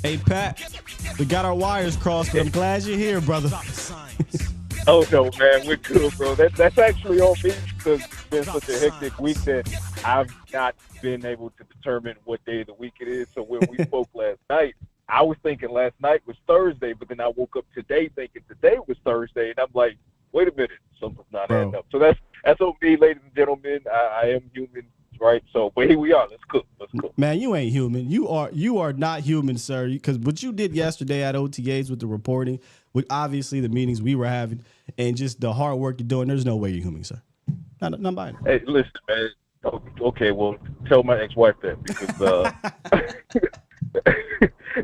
Hey, Pat, we got our wires crossed, but I'm glad you're here, brother. Oh no, man, we're good, bro. That's actually on me because it's been such a hectic week that I've not been able to determine what day of the week it is. So when we spoke last night, I was thinking last night was Thursday, but then I woke up today thinking today was Thursday, and I'm like, wait a minute, something's not adding Bro, up. So that's on me, ladies and gentlemen. I am human, right? So, but here we are. Let's cook. Let's cook. man, you ain't human. You are not human, sir. Because what you did yesterday at OTAs with the reporting, with obviously the meetings we were having, and just the hard work you're doing, there's no way you're human, sir. Not buying it. Hey, listen, man. Okay, well, tell my ex-wife that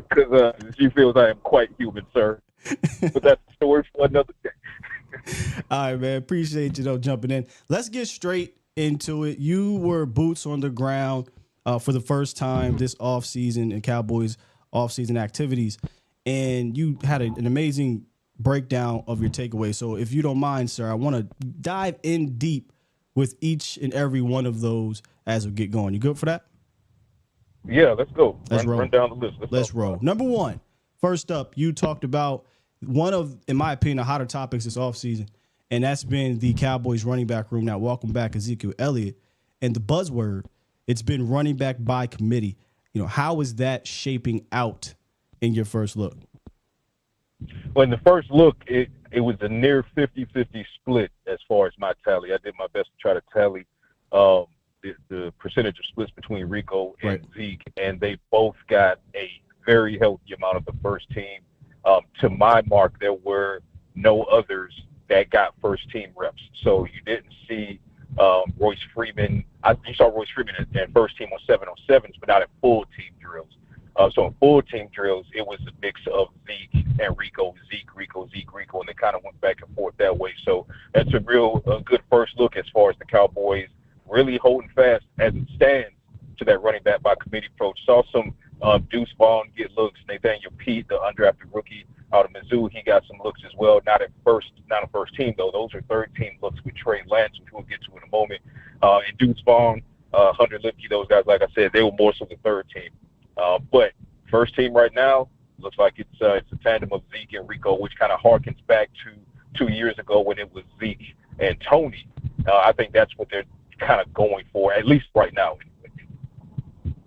because she feels I am quite human, sir. But that's a story for another day. All right, man. Appreciate you, though, jumping in. Let's get straight into it. You were boots on the ground for the first time this offseason in Cowboys offseason activities, and you had an amazing breakdown of your takeaway. So if you don't mind, sir, I want to dive in deep with each and every one of those as we get going. You good for that? Yeah, let's go. Let's roll. Run down the list. Let's roll. Number one, first up, you talked about one of, in my opinion, the hotter topics this offseason, and that's been the Cowboys running back room. Now, welcome back Ezekiel Elliott. And the buzzword, it's been running back by committee. You know, how is that shaping out in your first look? Well, in the first look, it was a near 50-50 split as far as my tally. I did my best to try to tally the percentage of splits between Rico and Zeke, and they both got a very healthy amount of the first team. To my mark, there were no others that got first team reps. So you didn't see Royce Freeman. You saw Royce Freeman at first team on 707s, but not at full team drills. So in full team drills, it was a mix of Zeke and Rico, Zeke, Rico, Zeke, Rico, and they kind of went back and forth that way. So that's a real good first look as far as the Cowboys really holding fast as it stands to that running back by committee approach. Saw some Deuce Vaughn get looks. Nathaniel Pete, the undrafted rookie out of Mizzou, he got some looks as well. Not a first team though. Those are third team looks with Trey Lance, which we'll get to in a moment. And Deuce Vaughn, Hunter Lipke, those guys, like I said, they were more so the third team. But first team right now looks like it's a tandem of Zeke and Rico, which kind of harkens back to 2 years ago when it was Zeke and Tony. I think that's what they're kind of going for, at least right now.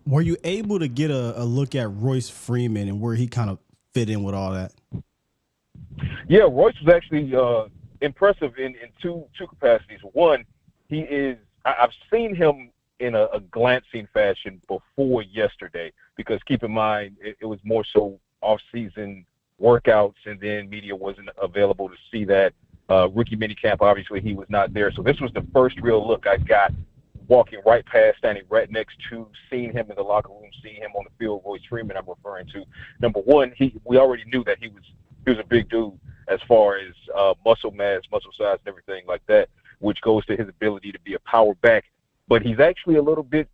Were you able to get a look at Royce Freeman and where he kind of fit in with all that? Yeah, Royce was actually impressive in two capacities. One, he is – I've seen him in a glancing fashion before yesterday because keep in mind it was more so off-season workouts and then media wasn't available to see that. Rookie minicamp, obviously, he was not there. So this was the first real look I got walking right past, standing right next to, seeing him in the locker room, seeing him on the field, Royce Freeman I'm referring to. Number one, we already knew that he was a big dude as far as muscle mass, muscle size, and everything like that, which goes to his ability to be a power back. But he's actually a little bit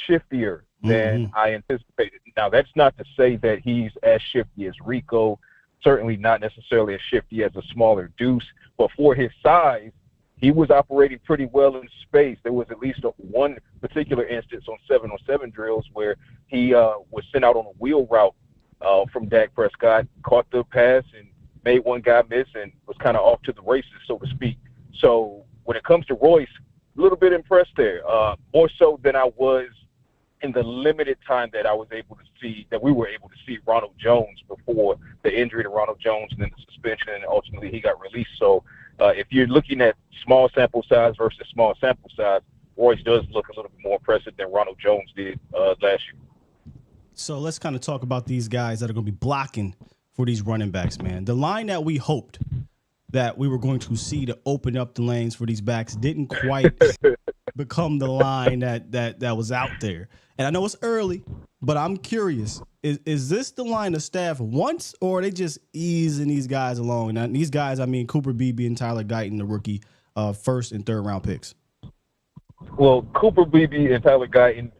shiftier than I anticipated. Now, that's not to say that he's as shifty as Rico, certainly not necessarily as shifty as a smaller Deuce, but for his size, he was operating pretty well in space. There was at least one particular instance on 707 drills where he was sent out on a wheel route from Dak Prescott, caught the pass and made one guy miss and was kind of off to the races, so to speak. So when it comes to Royce, a little bit impressed there, more so than I was in the limited time that I was able to see, that we were able to see Ronald Jones before the injury to Ronald Jones and then the suspension, and ultimately he got released. So if you're looking at small sample size versus small sample size, Royce does look a little bit more impressive than Ronald Jones did last year. So let's kind of talk about these guys that are going to be blocking for these running backs, man. The line that we hoped that we were going to see to open up the lanes for these backs didn't quite become the line that was out there. And I know it's early, but I'm curious. Is this the line the staff wants, or are they just easing these guys along? And these guys, I mean, Cooper Beebe and Tyler Guyton, the rookie, first and third round picks. Well, Cooper Beebe and Tyler Guyton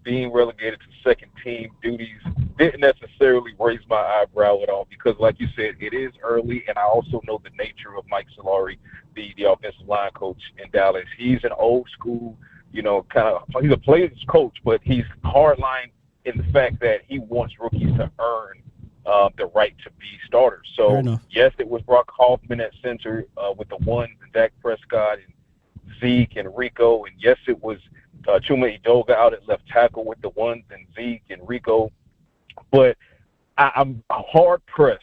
being relegated to second team duties didn't necessarily raise my eyebrow at all because, like you said, it is early, and I also know the nature of Mike Solari, the offensive line coach in Dallas. He's an old school, he's a player's coach, but he's hardline in the fact that he wants rookies to earn the right to be starters. Fair So, enough. yes, it was Brock Hoffman at center with the ones and Dak Prescott and Zeke and Rico. And, yes, it was Chuma Edoga out at left tackle with the ones and Zeke and Rico. But I'm hard-pressed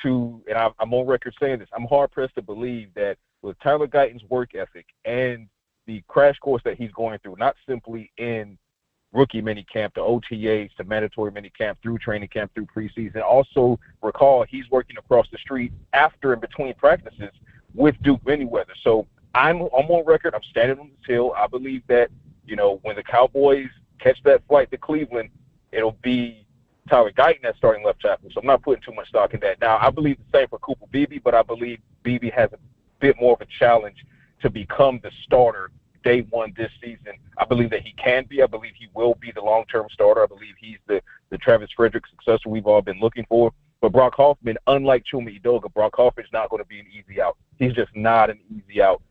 and I'm on record saying this, I'm hard-pressed to believe that with Tyler Guyton's work ethic and the crash course that he's going through, not simply in rookie minicamp, to OTAs, to mandatory minicamp, through training camp, through preseason. Also, recall he's working across the street after and between practices with Duke Manyweather. So I'm on record. I'm standing on this hill. I believe that, when the Cowboys catch that flight to Cleveland, it'll be Tyler Guyton at starting left tackle. So I'm not putting too much stock in that. Now, I believe the same for Cooper Beebe, but I believe Beebe has a bit more of a challenge to become the starter day one this season. I believe that he can be. I believe he will be the long-term starter. I believe he's the Travis Frederick successor we've all been looking for. But Brock Hoffman, unlike Chuma Edoga, Brock Hoffman's not going to be an easy out. He's just not an easy out.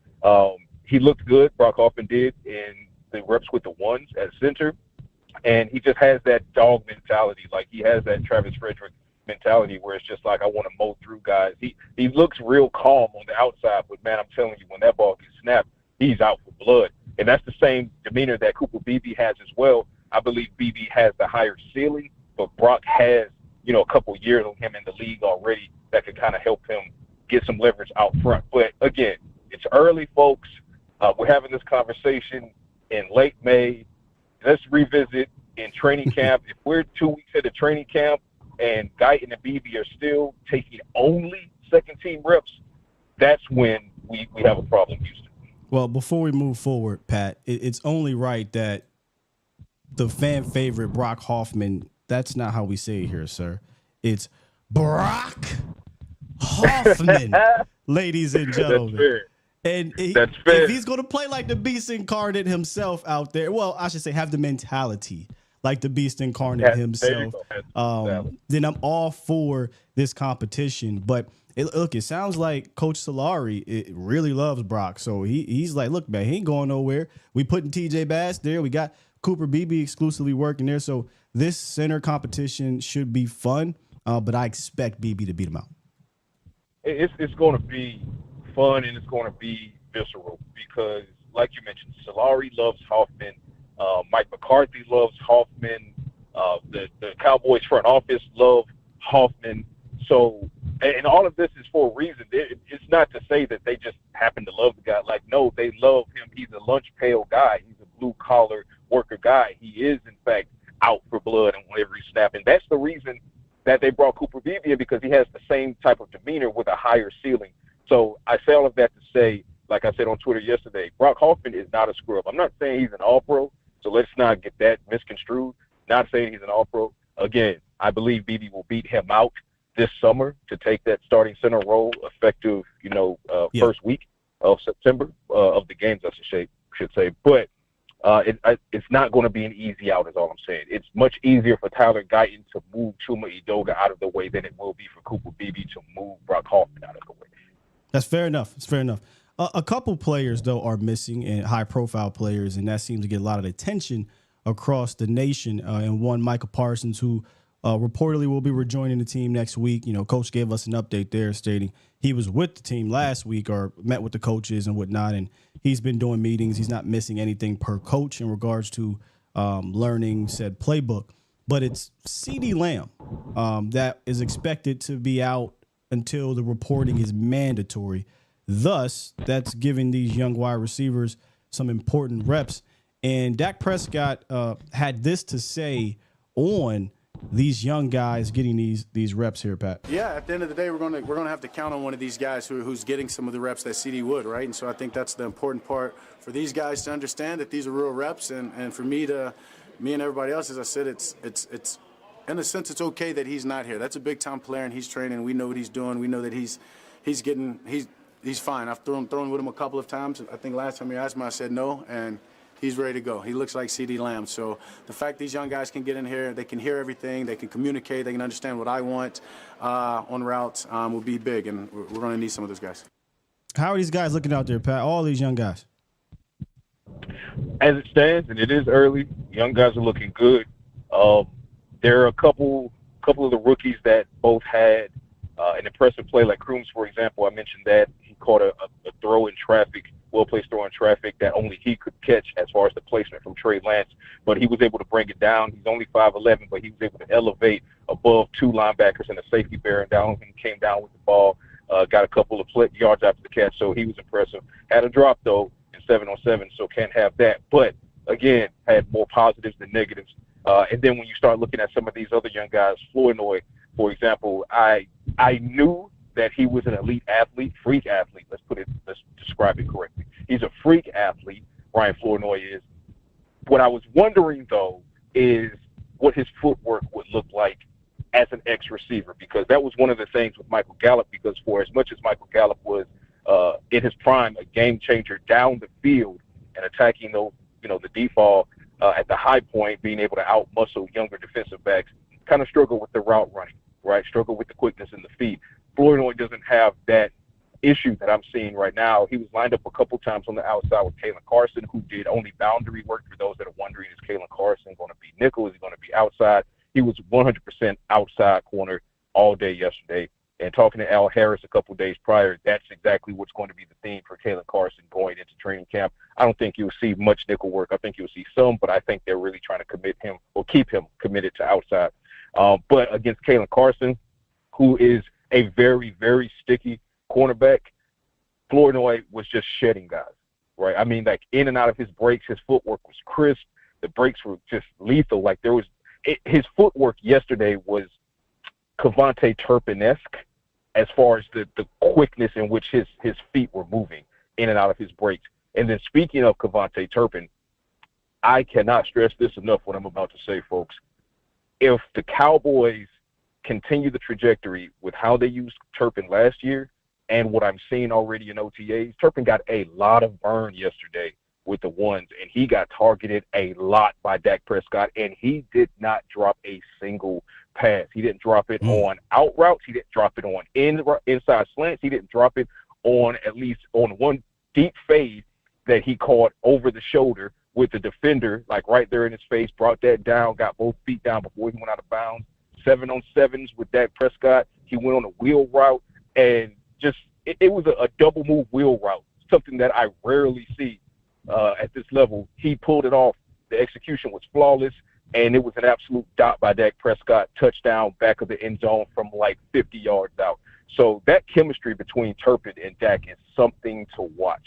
He looked good, Brock Hoffman did, in the reps with the ones at center. And he just has that dog mentality. Like, he has that Travis Frederick mentality where it's just like, I want to mow through guys. He looks real calm on the outside, but, man, I'm telling you, when that ball gets snapped, he's out for blood. And that's the same demeanor that Cooper Beebe has as well. I believe Beebe has the higher ceiling, but Brock has, a couple years on him in the league already that could kind of help him get some leverage out front. But, again, it's early, folks. We're having this conversation in late May. Let's revisit in training camp. If we're 2 weeks into training camp and Guyton and Beebe are still taking only second-team reps, that's when we have a problem, Houston. Well, before we move forward, Pat, it's only right that the fan favorite Brock Hoffman, that's not how we say it here, sir. It's Brock Hoffman, ladies and gentlemen. That's fair. And That's fair. If he's going to play like the Beast Incarnate himself out there, well, I should say have the mentality like the Beast Incarnate himself, then I'm all for this competition. But it sounds like Coach Solari really loves Brock. So he's like, look, man, he ain't going nowhere. We putting TJ Bass there. We got Cooper Beebe exclusively working there. So this center competition should be fun, but I expect Beebe to beat him out. It's going to be fun, and it's going to be visceral because, like you mentioned, Solari loves Hoffman. Mike McCarthy loves Hoffman. The Cowboys front office love Hoffman. So, and all of this is for a reason. It's not to say that they just happen to love the guy. Like, no, they love him. He's a lunch pail guy. He's a blue-collar worker guy. He is, in fact, out for blood on every snap. And that's the reason that they brought Cooper Beebe in, because he has the same type of demeanor with a higher ceiling. So I say all of that to say, like I said on Twitter yesterday, Brock Hoffman is not a scrub. I'm not saying he's an all-pro, so let's not get that misconstrued. Not saying he's an all-pro. Again, I believe Beebe will beat him out this summer to take that starting center role effective, first week of September of the games, I should say. But it's not going to be an easy out, is all I'm saying. It's much easier for Tyler Guyton to move Chuma Edoga out of the way than it will be for Cooper Beebe to move Brock Hoffman out of the way. That's fair enough. It's fair enough. A couple players, though, are missing, and high-profile players, and that seems to get a lot of attention across the nation. And one, Michael Parsons, who reportedly will be rejoining the team next week. Coach gave us an update there stating he was with the team last week or met with the coaches and whatnot, and he's been doing meetings. He's not missing anything per coach in regards to learning said playbook. But it's CeeDee Lamb that is expected to be out until the reporting is mandatory. Thus, that's giving these young wide receivers some important reps. And Dak Prescott had this to say on these young guys getting these reps here, Pat. Yeah, at the end of the day, we're gonna have to count on one of these guys who's getting some of the reps that CD would, right? And so I think that's the important part for these guys to understand that these are real reps, and for me and everybody else, as I said, it's in a sense it's okay that he's not here. That's a big time player, and he's training. We know what he's doing. We know that he's fine. I've thrown with him a couple of times. I think last time you asked me, I said no, and he's ready to go. He looks like CeeDee Lamb. So the fact these young guys can get in here, they can hear everything, they can communicate, they can understand what I want on routes will be big, and we're going to need some of those guys. How are these guys looking out there, Pat? All these young guys. As it stands, and it is early, young guys are looking good. There are a couple couple of the rookies that both had an impressive play, like Crooms, for example. I mentioned that he caught a throw in traffic, well-placed throw in traffic that only he could catch as far as the placement from Trey Lance, but he was able to bring it down. He's only 5'11", but he was able to elevate above two linebackers and a safety bearing down. He came down with the ball, got a couple of yards after the catch, so he was impressive. Had a drop, though, in 7-on-7, so can't have that. But, again, had more positives than negatives. And then when you start looking at some of these other young guys, Flournoy, for example, I knew that he was an elite athlete, freak athlete. Let's describe it correctly. He's a freak athlete, Brian Flournoy is. What I was wondering, though, is what his footwork would look like as an ex-receiver, because that was one of the things with Michael Gallup, because for as much as Michael Gallup was in his prime, a game changer down the field and attacking those, the default at the high point, being able to out-muscle younger defensive backs, kind of struggle with the route running, right? Struggle with the quickness in the feet. Flournoy doesn't have that issue that I'm seeing right now. He was lined up a couple times on the outside with Kalen Carson, who did only boundary work. For those that are wondering, is Kalen Carson going to be nickel? Is he going to be outside? He was 100% outside corner all day yesterday. And talking to Al Harris a couple days prior, that's exactly what's going to be the theme for Kalen Carson going into training camp. I don't think you'll see much nickel work. I think you'll see some, but I think they're really trying to commit him or keep him committed to outside. But against Kalen Carson, who is a very, very sticky cornerback, Flournoy was just shedding guys, right? I mean, like in and out of his breaks, his footwork was crisp. The breaks were just lethal. Like his footwork yesterday was Cavante Turpin-esque as far as the quickness in which his feet were moving in and out of his breaks. And then speaking of Cavante Turpin, I cannot stress this enough what I'm about to say, folks. If the Cowboys continue the trajectory with how they used Turpin last year and what I'm seeing already in OTAs, Turpin got a lot of burn yesterday with the ones, and he got targeted a lot by Dak Prescott, and he did not drop a single pass. He didn't drop it on out routes. He didn't drop it on inside slants. He didn't drop it on at least on one deep fade that he caught over the shoulder with the defender, like right there in his face, brought that down, got both feet down before he went out of bounds. 7-on-7s with Dak Prescott. He went on a wheel route, and just it was a double move wheel route, something that I rarely see at this level. He pulled it off. The execution was flawless, and it was an absolute dot by Dak Prescott, touchdown, back of the end zone from like 50 yards out. So that chemistry between Turpin and Dak is something to watch.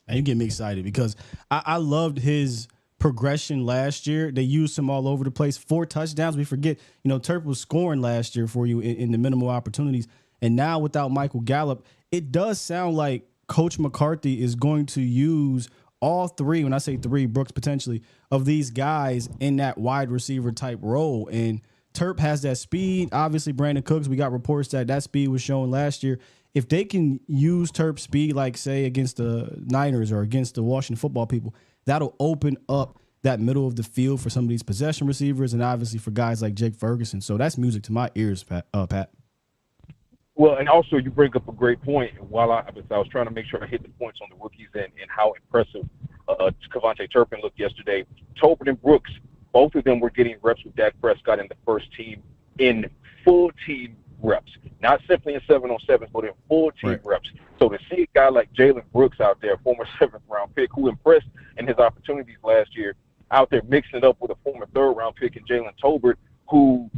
And you get me excited because I loved his progression last year. They used him all over the place. 4 touchdowns. We forget, Turpin was scoring last year for you in the minimal opportunities. And now without Michael Gallup, it does sound like Coach McCarthy is going to use all 3, when I say 3, Brooks potentially, of these guys in that wide receiver type role. And Turp has that speed. Obviously, Brandon Cooks, we got reports that speed was shown last year. If they can use Turp's speed, like, say, against the Niners or against the Washington football people, that'll open up that middle of the field for some of these possession receivers and obviously for guys like Jake Ferguson. So that's music to my ears, Pat. Well, and also you bring up a great point. While I was trying to make sure I hit the points on the rookies and how impressive Cavante Turpin looked yesterday, Tobin and Brooks, both of them were getting reps with Dak Prescott in the first team in full team reps, not simply in 7-on-7s, but in full team reps. So to see a guy like Jalen Brooks out there, former 7th-round pick, who impressed in his opportunities last year, out there mixing it up with a former 3rd-round pick in Jalen Tolbert, who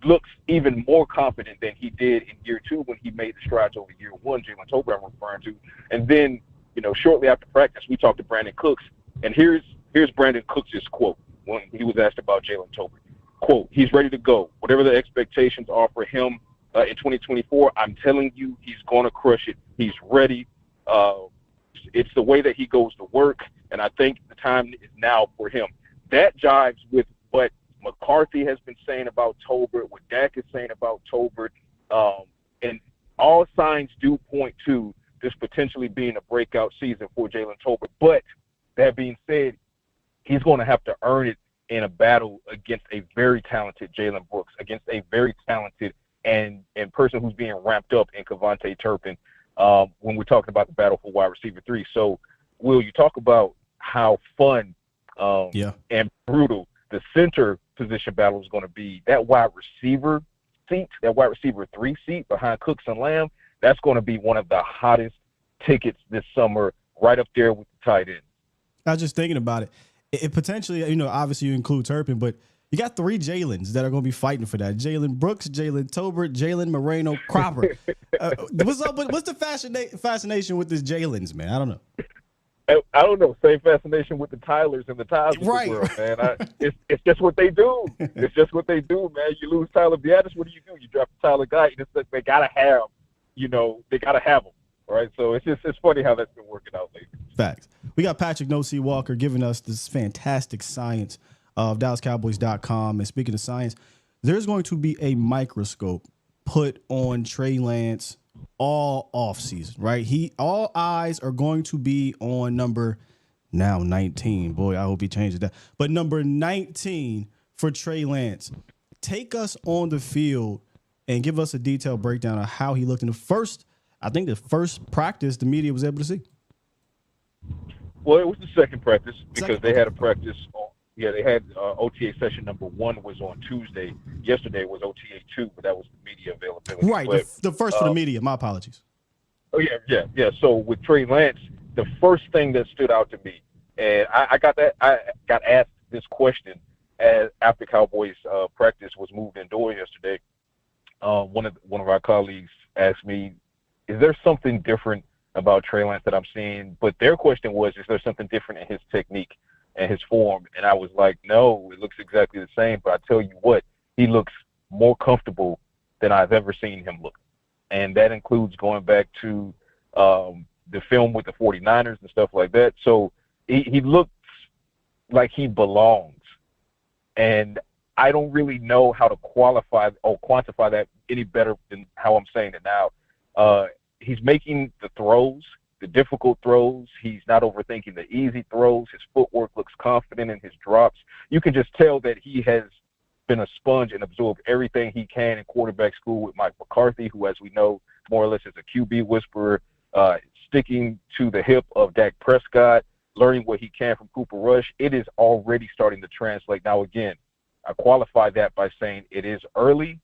looks even more confident than he did in year 2 when he made the strides over year 1, Jalen Tolbert I'm referring to. And then, shortly after practice, we talked to Brandon Cooks, and here's Brandon Cooks' quote when he was asked about Jalen Tolbert. Quote, "He's ready to go. Whatever the expectations are for him in 2024, I'm telling you, he's going to crush it. He's ready. It's the way that he goes to work, and I think the time is now for him." That jives with what McCarthy has been saying about Tolbert, what Dak is saying about Tolbert, and all signs do point to this potentially being a breakout season for Jalen Tolbert. But that being said, he's going to have to earn it in a battle against a very talented Jalen Brooks, against a very talented and person who's being ramped up in Cavante Turpin when we're talking about the battle for wide receiver 3. So, Will, you talk about how fun and brutal the center position battle is going to be that wide receiver seat, that wide receiver 3 seat behind Cooks and Lamb. That's going to be one of the hottest tickets this summer, right up there with the tight end. I was just thinking about it. It potentially, obviously you include Turpin, but you got 3 Jalens that are going to be fighting for that. Jalen Brooks, Jalen Tolbert, Jalen Moreno, Cropper. What's up? What's the fascination with this Jalens, man? I don't know. I don't know. Same fascination with the Tylers and the Tyles of the world, man. It's just what they do. It's just what they do, man. You lose Tyler Biadasz, what do? You draft a Tyler guy, and it's like they gotta have, they gotta have him, right? So it's funny how that's been working out lately. Facts. We got Patrick No-C Walker giving us this fantastic science of DallasCowboys.com. And speaking of science, there's going to be a microscope put on Trey Lance all offseason, right? All eyes are going to be on number 19. Boy, I hope he changes that. But number 19 for Trey Lance. Take us on the field and give us a detailed breakdown of how he looked in the first practice the media was able to see. Well, it was the second practice because they had a practice on. Yeah, they had OTA session number 1 was on Tuesday. Yesterday was OTA 2, but that was the media availability. Right, but, the first for the media. My apologies. Oh, yeah. So with Trey Lance, the first thing that stood out to me, and I got asked this question after Cowboys practice was moved indoors yesterday. One of our colleagues asked me, is there something different about Trey Lance that I'm seeing? But their question was, is there something different in his technique and his form? And I was like, no, it looks exactly the same. But I tell you what, he looks more comfortable than I've ever seen him look. And that includes going back to the film with the 49ers and stuff like that. So he looks like he belongs. And I don't really know how to qualify or quantify that any better than how I'm saying it now. He's making the throws, the difficult throws. He's not overthinking the easy throws. His footwork looks confident in his drops. You can just tell that he has been a sponge and absorbed everything he can in quarterback school with Mike McCarthy, who, as we know, more or less is a QB whisperer, sticking to the hip of Dak Prescott, learning what he can from Cooper Rush. It is already starting to translate. Now, again, I qualify that by saying it is early.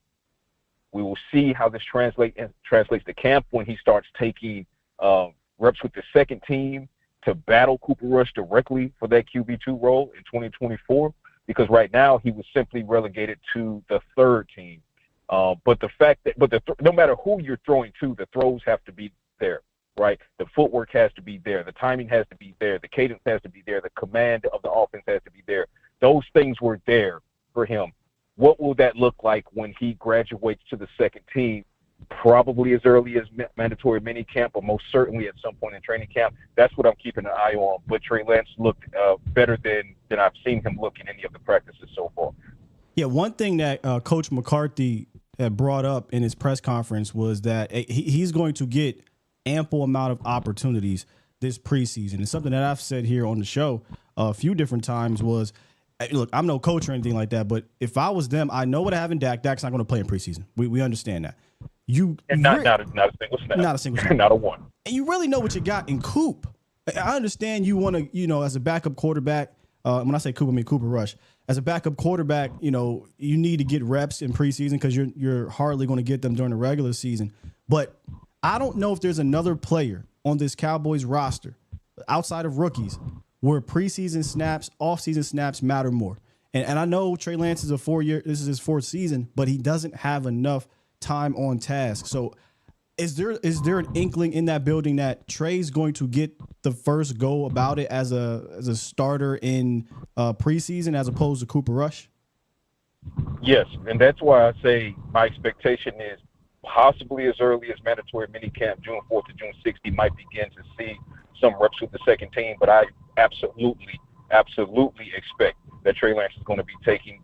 We will see how this translates to camp when he starts taking reps with the second team to battle Cooper Rush directly for that QB2 role in 2024, because right now he was simply relegated to the third team. But the fact that no matter who you're throwing to, the throws have to be there, right? The footwork has to be there. The timing has to be there. The cadence has to be there. The command of the offense has to be there. Those things were there for him. What will that look like when he graduates to the second team? Probably as early as mandatory minicamp, or most certainly at some point in training camp. That's what I'm keeping an eye on. But Trey Lance looked better than I've seen him look in any of the practices so far. Yeah, one thing that Coach McCarthy had brought up in his press conference was that he's going to get ample amount of opportunities this preseason. And something that I've said here on the show a few different times was, look, I'm no coach or anything like that, but if I was them, I know what I have in Dak. Dak's not going to play in preseason. We understand that. Not a single snap. Not a single snap. Not a one. And you really know what you got in Coop. I understand you want to, as a backup quarterback, when I say Coop, I mean Cooper Rush. As a backup quarterback, you need to get reps in preseason because you're hardly going to get them during the regular season. But I don't know if there's another player on this Cowboys roster outside of rookies where preseason snaps, offseason snaps matter more. And I know Trey Lance is this is his 4th season, but he doesn't have enough time on task. So is there an inkling in that building that Trey's going to get the first go about it as a starter in preseason as opposed to Cooper Rush? Yes, and that's why I say my expectation is possibly as early as mandatory minicamp, June 4th to June 6th, he might begin to see some reps with the second team. But I absolutely expect that Trey Lance is going to be taking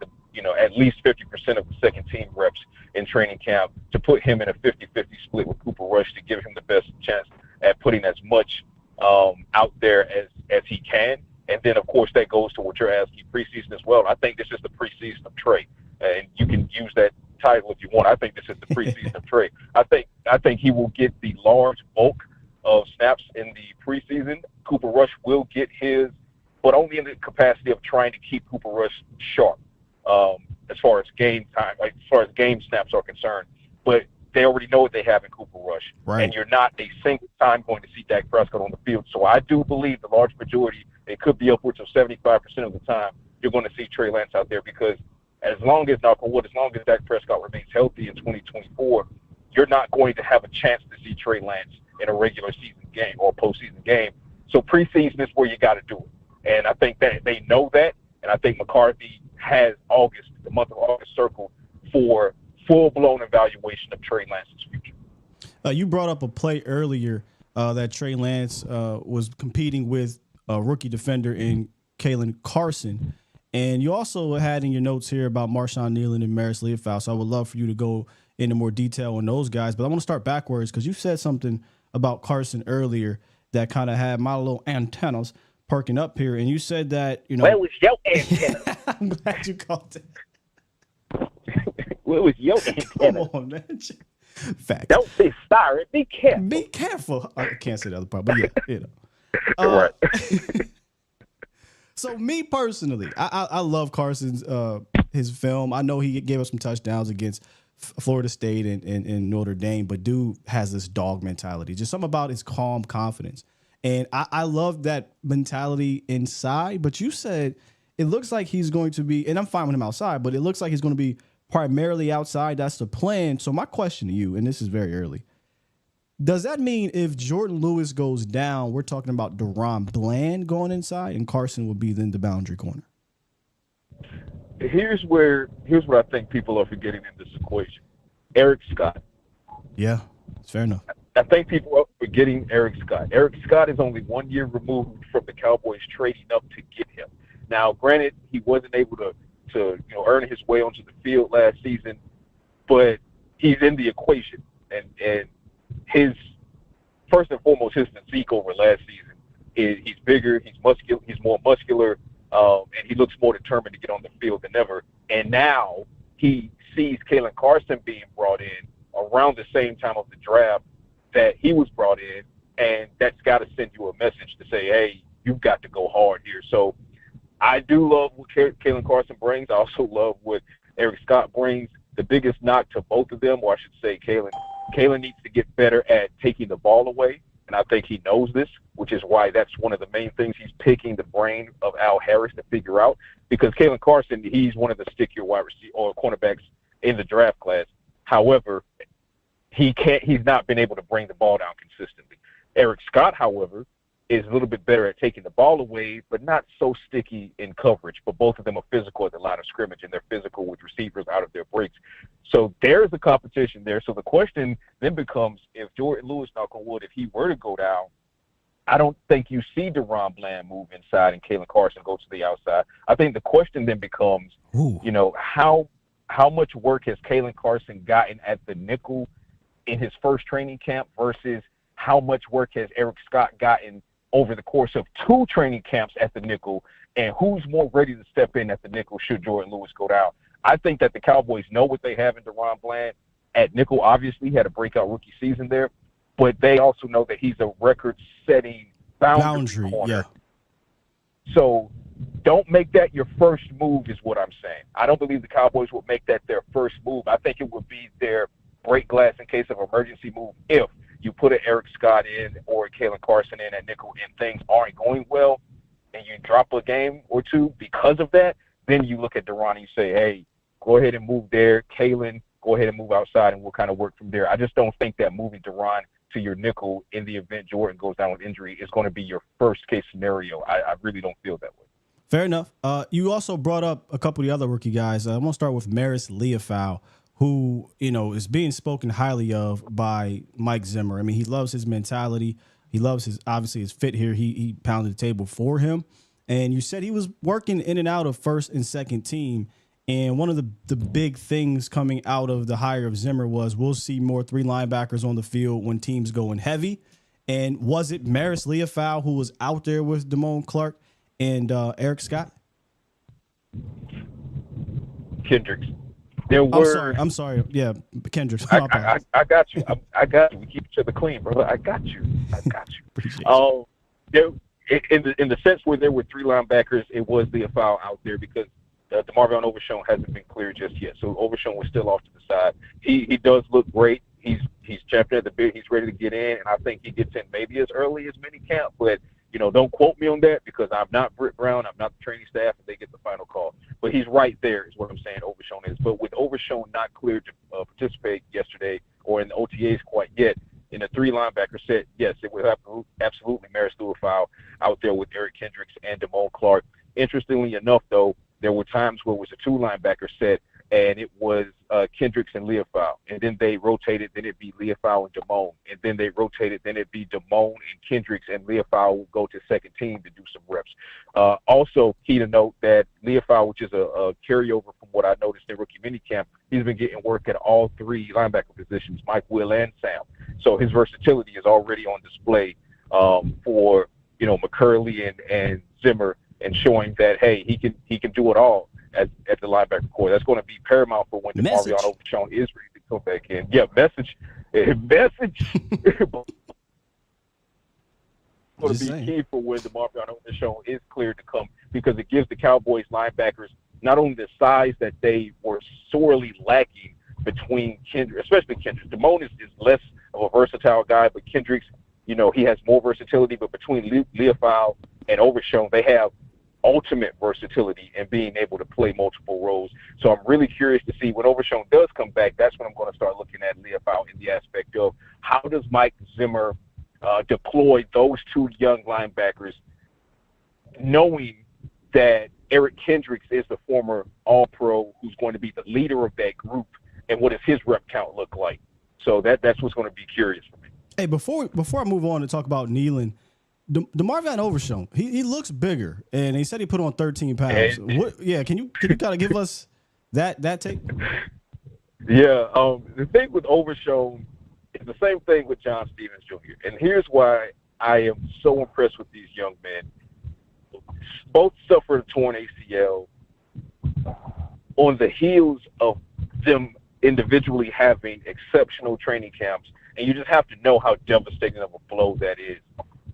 at least 50% of the second team reps in training camp to put him in a 50-50 split with Cooper Rush to give him the best chance at putting as much out there as he can. And then, of course, that goes to what you're asking, preseason as well. I think this is the preseason of Trey, and you can use that title if you want. I think this is the preseason of Trey. I think he will get the large bulk of snaps in the preseason. Cooper Rush will get his but only in the capacity of trying to keep Cooper Rush sharp as far as game time, like as far as game snaps are concerned. But they already know what they have in Cooper Rush, Right. and you're not a single time going to see Dak Prescott on the field. So I do believe the large majority, it could be upwards of 75% of the time, you're going to see Trey Lance out there because as long as Dak Prescott remains healthy in 2024, you're not going to have a chance to see Trey Lance in a regular season game or postseason game. So preseason is where you got to do it. And I think that they know that, and I think McCarthy has the month of August circled for full-blown evaluation of Trey Lance's future. You brought up a play earlier that Trey Lance was competing with a rookie defender in Kalen Carson. And you also had in your notes here about Marshawn Nealon and Maris Leofau. So I would love for you to go into more detail on those guys. But I want to start backwards because you said something about Carson earlier that kind of had my little antennas perking up here. And you said that, Where was your antenna? I'm glad you called it. Where was your antenna? Come on, man. Fact. Don't be sorry. Be careful. Be careful. I can't say the other part, but yeah, Right. So me personally, I love Carson's his film. I know he gave us some touchdowns against Florida State and Notre Dame, but dude has this dog mentality. Just something about his calm confidence. And I love that mentality inside. But you said it looks like he's going to be, and I'm fine with him outside, but it looks like he's going to be primarily outside. That's the plan. So my question to you, and this is very early, does that mean if Jordan Lewis goes down, we're talking about Deron Bland going inside and Carson will be then the boundary corner? Here's what I think people are forgetting in this equation. Eric Scott. Yeah, it's fair enough. I think people are forgetting Eric Scott. Eric Scott is only 1 year removed from the Cowboys trading up to get him. Now, granted, he wasn't able to earn his way onto the field last season, but he's in the equation. And his first and foremost, his physique over last season is he's bigger, he's more muscular, and he looks more determined to get on the field than ever. And now he sees Kalen Carson being brought in around the same time of the draft that he was brought in, and that's got to send you a message to say, hey, you've got to go hard here. So I do love what Kalen Carson brings. I also love what Eric Scott brings. The biggest knock to both of them, or I should say Kalen needs to get better at taking the ball away, and I think he knows this, which is why that's one of the main things he's picking the brain of Al Harris to figure out, because Kalen Carson, he's one of the stickier wide receiver or cornerbacks in the draft class. However, he's not been able to bring the ball down consistently. Eric Scott, however, is a little bit better at taking the ball away, but not so sticky in coverage. But both of them are physical at the line of scrimmage, and they're physical with receivers out of their breaks. So there's a competition there. So the question then becomes, if Jordan Lewis, knock on wood, if he were to go down, I don't think you see Deron Bland move inside and Kalen Carson go to the outside. I think the question then becomes, how much work has Kalen Carson gotten at the nickel in his first training camp versus how much work has Eric Scott gotten over the course of 2 training camps at the nickel, and who's more ready to step in at the nickel should Jordan Lewis go down? I think that the Cowboys know what they have in Deron Bland. At nickel, obviously, he had a breakout rookie season there, but they also know that he's a record-setting boundary corner. Yeah. So don't make that your first move is what I'm saying. I don't believe the Cowboys would make that their first move. I think it would be their break glass in case of emergency move if you put an Eric Scott in or a Kalen Carson in at nickel and things aren't going well and you drop a game or two because of that, then you look at Deron and you say, hey, go ahead and move there. Kalen, go ahead and move outside and we'll kind of work from there. I just don't think that moving Deron to your nickel in the event Jordan goes down with injury is going to be your worst case scenario. I really don't feel that way. Fair enough. You also brought up a couple of the other rookie guys. I'm going to start with Maris Leofau, who, is being spoken highly of by Mike Zimmer. I mean, he loves his mentality. He loves his fit here. He pounded the table for him. And you said he was working in and out of first and second team. And one of the big things coming out of the hire of Zimmer was we'll see more 3 linebackers on the field when teams going heavy. And was it Maris Leofau who was out there with Damone Clark and Eric Scott? Kendricks. I'm sorry. Yeah, Kendricks. I got you. I got you. We keep each other clean, brother. I got you. Appreciate you. in the sense where there were three linebackers, it was the foul out there because DeMarvion Overshown hasn't been cleared just yet. So Overshown was still off to the side. He does look great. He's champion at the bit. He's ready to get in, and I think he gets in maybe as early as minicamp. But don't quote me on that because I'm not Britt Brown. I'm not the training staff, and they get the final call. But he's right there, is what I'm saying. Overshown is. But with Overshown not cleared to participate yesterday or in the OTAs quite yet, in a three linebacker set, yes, it would absolutely merits through a foul out there with Eric Kendricks and Damone Clark. Interestingly enough, though, there were times where it was a two linebacker set and it was Kendricks and Leofow. And then they rotated, then it'd be Leofow and Damone. And then they rotated, then it'd be Damone and Kendricks, and Leofow would go to second team to do some reps. Also, key to note that Leofow, which is a carryover from what I noticed in rookie minicamp, he's been getting work at all three linebacker positions, Mike, Will, and Sam. So his versatility is already on display for, McCurley and Zimmer, and showing that, hey, he can do it all at the linebacker core. That's going to be paramount for when DeMarvion Overshown is ready to come back in. Yeah, message. Going to be key for when DeMarvion Overshown is cleared to come, because it gives the Cowboys linebackers not only the size that they were sorely lacking between Kendricks, especially Kendricks. Damone is less of a versatile guy, but Kendricks, he has more versatility. But between Leofow and Overshown, they have ultimate versatility in being able to play multiple roles. So I'm really curious to see when Overshown does come back. That's when I'm going to start looking at Leofow in the aspect of how does Mike Zimmer deploy those two young linebackers, knowing that Eric Kendricks is the former All-Pro who's going to be the leader of that group, and what does his rep count look like? So that's what's going to be curious for me. Hey, before I move on to talk about Nealon, DeMarvion Overshown, he looks bigger, and he said he put on 13 pounds. Can you kind of give us that take? Yeah, the thing with Overshown is the same thing with John Stevens Jr. And here's why I am so impressed with these young men. Both suffered a torn ACL on the heels of them individually having exceptional training camps, and you just have to know how devastating of a blow that is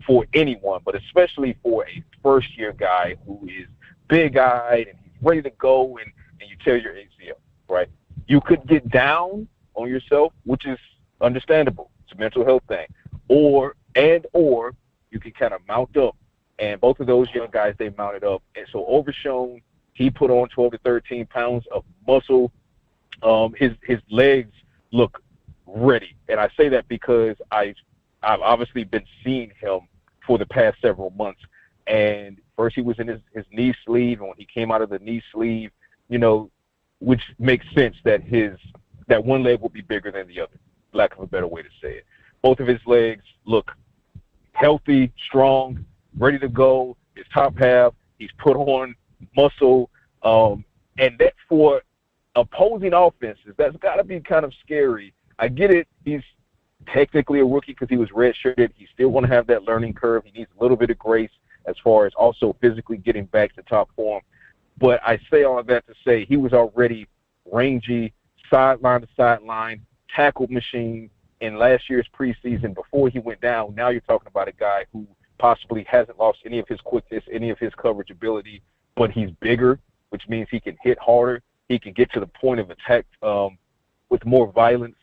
for anyone, but especially for a first-year guy who is big-eyed and he's ready to go, and you tear your ACL, right? You could get down on yourself, which is understandable. It's a mental health thing. Or you can kind of mount up, and both of those young guys, they mounted up. And so Overshown, he put on 12 to 13 pounds of muscle. His legs look ready, and I say that because I've obviously been seeing him for the past several months. And first he was in his knee sleeve, and when he came out of the knee sleeve, which makes sense that that one leg will be bigger than the other, lack of a better way to say it. Both of his legs look healthy, strong, ready to go. His top half, he's put on muscle, and that for opposing offenses, that's got to be kind of scary. I get it. He's technically a rookie because he was redshirted. He's still going to have that learning curve. He needs a little bit of grace as far as also physically getting back to top form. But I say all of that to say he was already rangy, sideline to sideline, tackle machine in last year's preseason before he went down. Now you're talking about a guy who possibly hasn't lost any of his quickness, any of his coverage ability, but he's bigger, which means he can hit harder. He can get to the point of attack with more violence.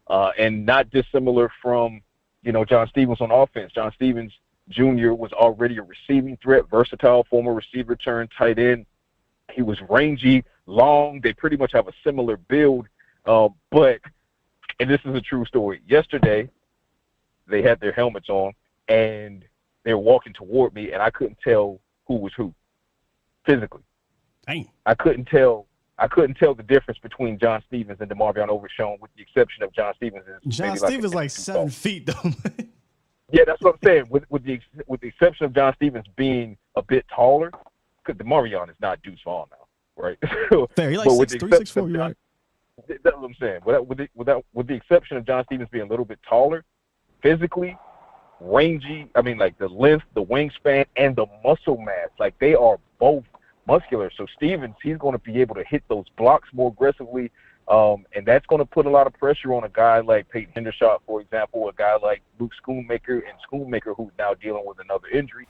And not dissimilar from, John Stevens on offense. John Stevens Jr. was already a receiving threat, versatile, former receiver turned tight end. He was rangy, long. They pretty much have a similar build. But this is a true story. Yesterday, they had their helmets on, and they were walking toward me, and I couldn't tell who was who physically. Dang. I couldn't tell the difference between John Stevens and DeMarvion Overshown, with the exception of John Stevens. John Stevens like 7 feet, though. Yeah, that's what I'm saying. With the exception of John Stevens being a bit taller, because DeMarvion is not Deuce Vaughn now, right? Fair. He's like 6'3", 6'4", you're right. That's what I'm saying. With the exception of John Stevens being a little bit taller, physically, rangy, like the length, the wingspan, and the muscle mass, like they are both muscular. So Stevens, he's going to be able to hit those blocks more aggressively, and that's going to put a lot of pressure on a guy like Peyton Hendershot, for example, a guy like Luke Schoonmaker, who's now dealing with another injury.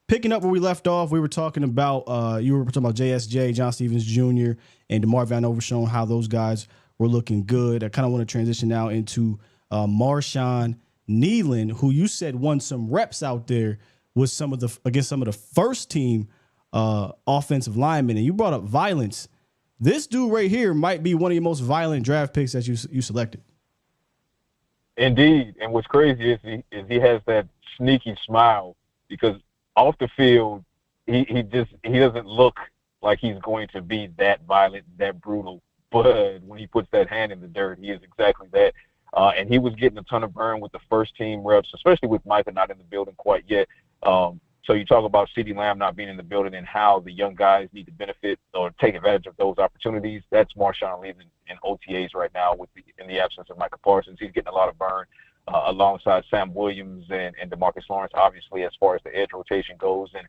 picking up where we left off, we were talking about you were talking about JSJ, John Stevens Jr., and DeMar Van Overshown, how those guys were looking good. I kind of want to transition now into Marshawn Nealon, who you said won some reps out there with against some of the first team offensive linemen, and you brought up violence. This dude right here might be one of your most violent draft picks that you selected. Indeed, and what's crazy is he has that sneaky smile, because off the field he doesn't look like he's going to be that violent, that brutal. But when he puts that hand in the dirt, he is exactly that. And he was getting a ton of burn with the first team reps, especially with Micah not in the building quite yet. So you talk about CeeDee Lamb not being in the building and how the young guys need to benefit or take advantage of those opportunities. That's Marshawn Nealon in OTAs right now in the absence of Micah Parsons. He's getting a lot of burn alongside Sam Williams and DeMarcus Lawrence, obviously, as far as the edge rotation goes. And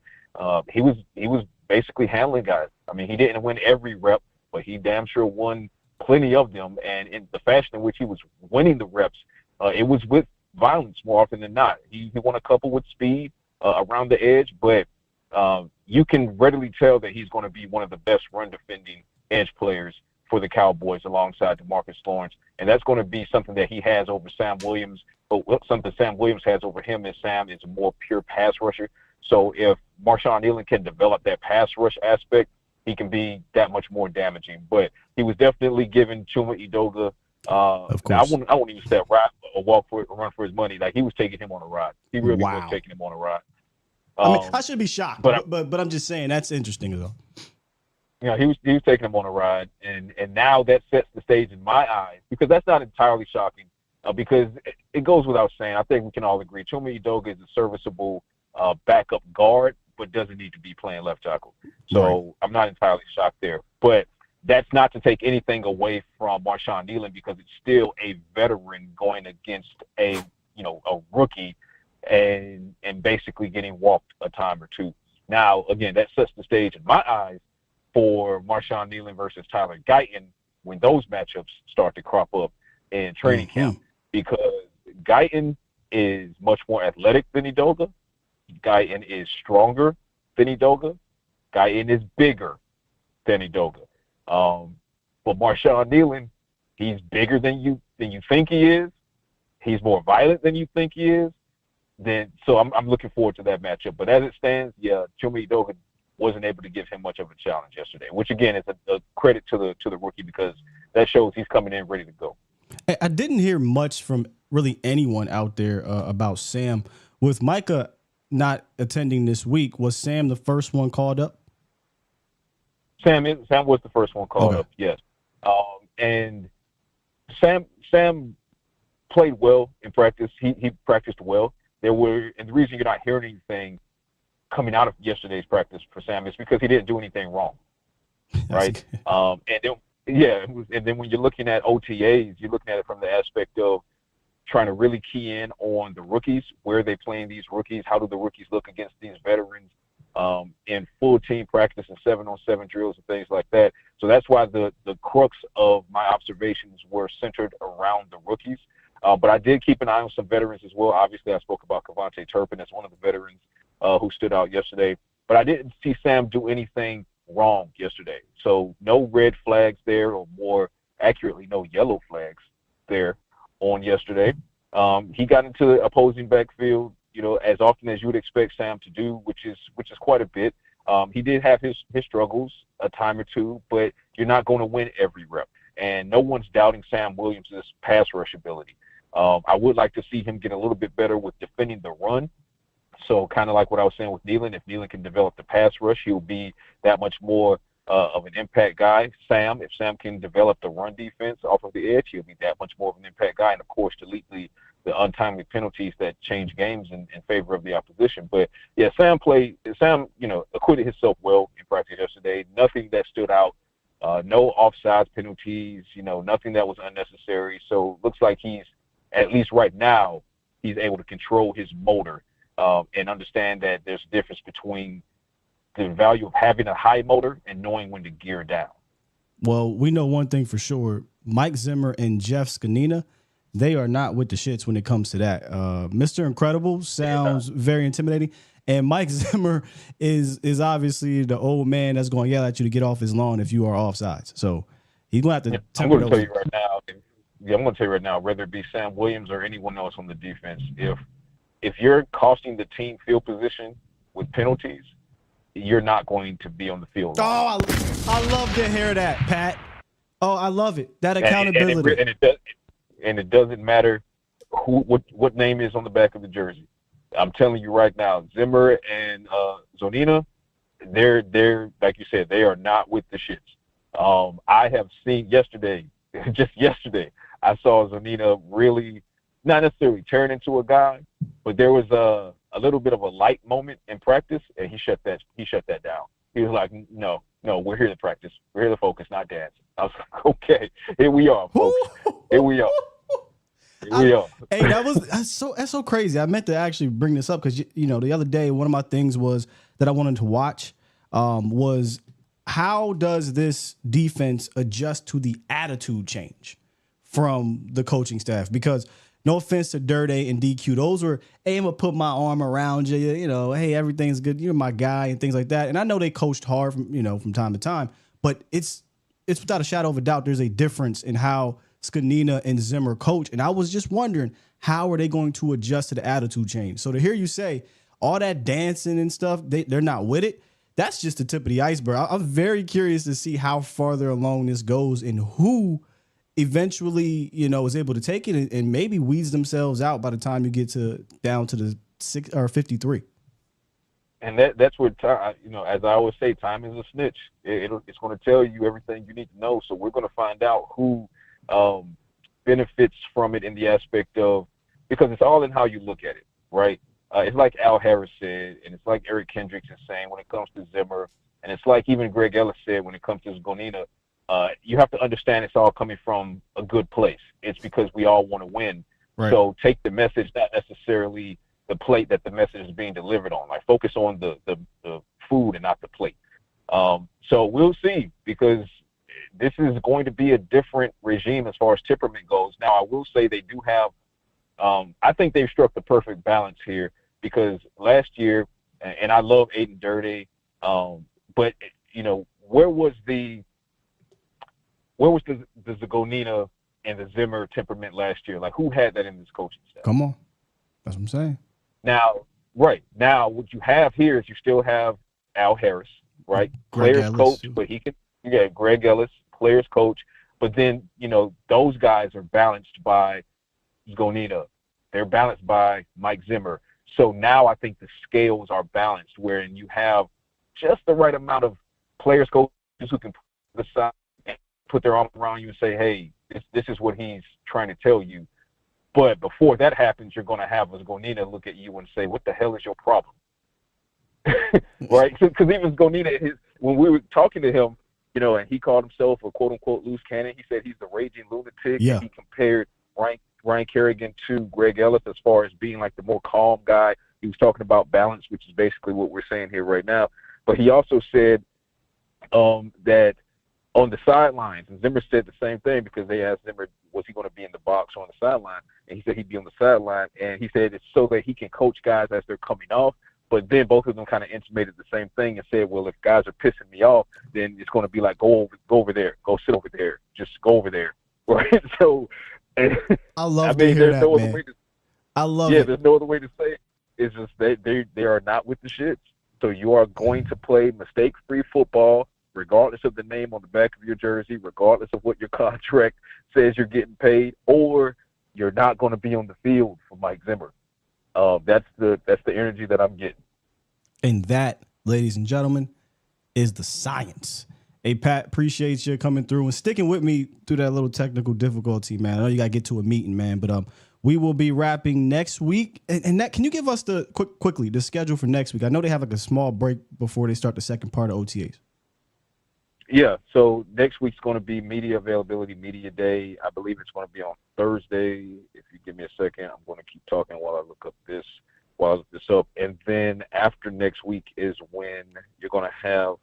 he was basically handling guys. I mean, he didn't win every rep, but he damn sure won plenty of them. And in the fashion in which he was winning the reps, it was with violence more often than not. He won a couple with speed around the edge, but you can readily tell that he's going to be one of the best run defending edge players for the Cowboys alongside DeMarcus Lawrence. And that's going to be something that he has over Sam Williams. But something Sam Williams has over him is Sam is a more pure pass rusher. So if Marshawn Nealon can develop that pass rush aspect, he can be that much more damaging. But he was definitely giving Chuma Edoga, of course. I won't even say a ride or walk for it or run for his money. Like, he was taking him on a ride. He really was taking him on a ride. I mean, I should be shocked, but I'm just saying that's interesting though. You know, he was taking him on a ride, and now that sets the stage in my eyes, because that's not entirely shocking, because it goes without saying. I think we can all agree Chuma Edoga is a serviceable backup guard, but doesn't need to be playing left tackle. So right. I'm not entirely shocked there. But that's not to take anything away from Marshawn Nealon, because it's still a veteran going against a rookie and basically getting walked a time or two. Now, again, that sets the stage in my eyes for Marshawn Nealon versus Tyler Guyton when those matchups start to crop up in training camp, because Guyton is much more athletic than Edoga. Guyton is stronger than Edoga. Guyton is bigger than Edoga. But Marshawn Nealon, he's bigger than you think he is. He's more violent than you think he is. So I'm looking forward to that matchup. But as it stands, Chuma Edoga wasn't able to give him much of a challenge yesterday, which again is a credit to the rookie, because that shows he's coming in ready to go. I didn't hear much from really anyone out there about Sam. With Micah not attending this week, was Sam the first one called up? Sam was the first one called up, yes. And Sam played well in practice. He practiced well. And the reason you're not hearing anything coming out of yesterday's practice for Sam is because he didn't do anything wrong, right? And then when you're looking at OTAs, you're looking at it from the aspect of trying to really key in on the rookies. Where are they playing these rookies? How do the rookies look against these veterans in full team practice and 7-on-7 drills and things like that? So that's why the crux of my observations were centered around the rookies. But I did keep an eye on some veterans as well. Obviously, I spoke about Kevontae Turpin as one of the veterans who stood out yesterday. But I didn't see Sam do anything wrong yesterday. So no red flags there, or more accurately, no yellow flags there on yesterday. He got into the opposing backfield, as often as you would expect Sam to do, which is quite a bit. He did have his struggles a time or two, but you're not going to win every rep. And no one's doubting Sam Williams' pass rush ability. I would like to see him get a little bit better with defending the run. So kind of like what I was saying with Nealon, if Nealon can develop the pass rush, he'll be that much more of an impact guy. If Sam can develop the run defense off of the edge, he'll be that much more of an impact guy. And, of course, delete the untimely penalties that change games in favor of the opposition. But, yeah, Sam acquitted himself well in practice yesterday. Nothing that stood out. No offsides penalties, nothing that was unnecessary. So looks like he's, at least right now, he's able to control his motor and understand that there's a difference between the value of having a high motor and knowing when to gear down. Well, we know one thing for sure. Mike Zimmer and Jeff Scanina, they are not with the shits when it comes to that. Mr. Incredible sounds very intimidating. And Mike Zimmer is obviously the old man that's going to yell at you to get off his lawn if you are offsides. So he's going to have to I'm going to tell you right now. I'm going to tell you right now, whether it be Sam Williams or anyone else on the defense, if you're costing the team field position with penalties, you're not going to be on the field. Oh, I love to hear that, Pat. Oh, I love it. That accountability. And it doesn't matter what name is on the back of the jersey. I'm telling you right now, Zimmer and Zonina, they're like you said, they are not with the shits. I have seen just yesterday, I saw Zonina really not necessarily turn into a guy, but there was a little bit of a light moment in practice, and he shut that down. He was like, no, we're here to practice. We're here to focus, not dance. I was like, okay, here we are, folks. Here we are. Hey, that's so crazy. I meant to actually bring this up because the other day one of my things was that I wanted to watch was how does this defense adjust to the attitude change from the coaching staff? Because no offense to Dirty and DQ, those were, hey, I'm gonna put my arm around you, hey, everything's good, you're my guy and things like that. And I know they coached hard from time to time, but it's without a shadow of a doubt there's a difference in how Skanina and Zimmer coach. And I was just wondering, how are they going to adjust to the attitude change? So to hear you say all that dancing and stuff, they're not with it, that's just the tip of the iceberg. I'm very curious to see how farther along this goes and who eventually, is able to take it and maybe weeds themselves out by the time you get down to the 6 or 53. And that's where time, as I always say, time is a snitch. It's going to tell you everything you need to know. So we're going to find out who benefits from it in the aspect of, because it's all in how you look at it, right? It's like Al Harris said, and it's like Eric Kendricks is saying when it comes to Zimmer, and it's like even Greg Ellis said when it comes to Sgonina. You have to understand it's all coming from a good place. It's because we all want to win. Right. So take the message, not necessarily the plate that the message is being delivered on. Like focus on the food and not the plate. So we'll see, because this is going to be a different regime as far as temperament goes. Now, I will say they do have I think they've struck the perfect balance here, because last year, and I love Aiden Dirty, but, where was the Zagonina and the Zimmer temperament last year? Like, who had that in this coaching staff? Come on. That's what I'm saying. Now, what you have here is you still have Al Harris, right? Players coach, but Greg Ellis, players coach. But then, those guys are balanced by Zagonina. They're balanced by Mike Zimmer. So now I think the scales are balanced, wherein you have just the right amount of players coaches who can put their arm around you and say, hey, this is what he's trying to tell you. But before that happens, you're going to have Zagonina look at you and say, what the hell is your problem? Right? Because even Zagonina, when we were talking to him, and he called himself a quote-unquote loose cannon, he said he's the raging lunatic. Yeah. And he compared Ryan Kerrigan to Greg Ellis as far as being like the more calm guy. He was talking about balance, which is basically what we're saying here right now. But he also said that on the sidelines, and Zimmer said the same thing, because they asked Zimmer, was he going to be in the box or on the sideline? And he said he'd be on the sideline. And he said it's so that he can coach guys as they're coming off. But then both of them kind of intimated the same thing and said, well, if guys are pissing me off, then it's going to be like, go over there, go sit over there, just go over there. Right? So, I love to hear that, no man. I love it. Yeah, there's no other way to say it. It's just they are not with the shits. So you are going to play mistake-free football, regardless of the name on the back of your jersey, regardless of what your contract says you're getting paid, or you're not going to be on the field for Mike Zimmer. That's the energy that I'm getting. And that, ladies and gentlemen, is the science. Hey, Pat, appreciate you coming through and sticking with me through that little technical difficulty, man. I know you got to get to a meeting, man, but we will be wrapping next week. And that, can you give us quickly the schedule for next week? I know they have like a small break before they start the second part of OTAs. Yeah, so next week's going to be media availability, media day. I believe it's going to be on Thursday. If you give me a second, I'm going to keep talking while I look this up. And then after next week is when you're going to have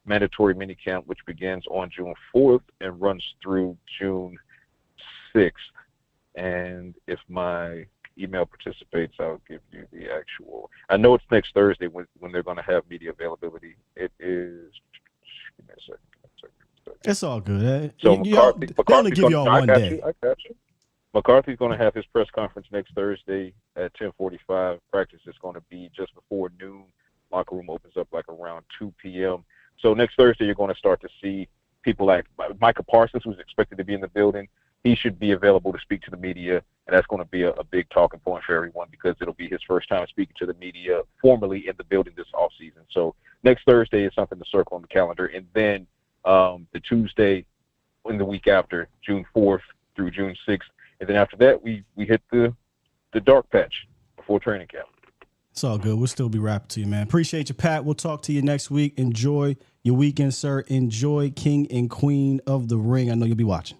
mandatory minicamp, which begins on June 4th and runs through June 6th. And if my email participates, I'll give you the actual. I know it's next Thursday when they're going to have media availability. It is. Give me a second. It's all good. So They only give y'all one day. I got you. McCarthy's going to have his press conference next Thursday at 10:45. Practice is going to be just before noon. Locker room opens up like around 2 p.m. So next Thursday, you're going to start to see people like Micah Parsons, who's expected to be in the building. He should be available to speak to the media, and that's going to be a big talking point for everyone because it'll be his first time speaking to the media formally in the building this offseason. So next Thursday is something to circle on the calendar. And then the Tuesday in the week after, June 4th through June 6th. And then after that, we hit the dark patch before training camp. It's all good. We'll still be rapping to you, man. Appreciate you, Pat. We'll talk to you next week. Enjoy your weekend, sir. Enjoy King and Queen of the Ring. I know you'll be watching.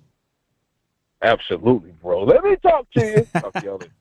Absolutely, bro. Let me talk to you. Talk to y'all later.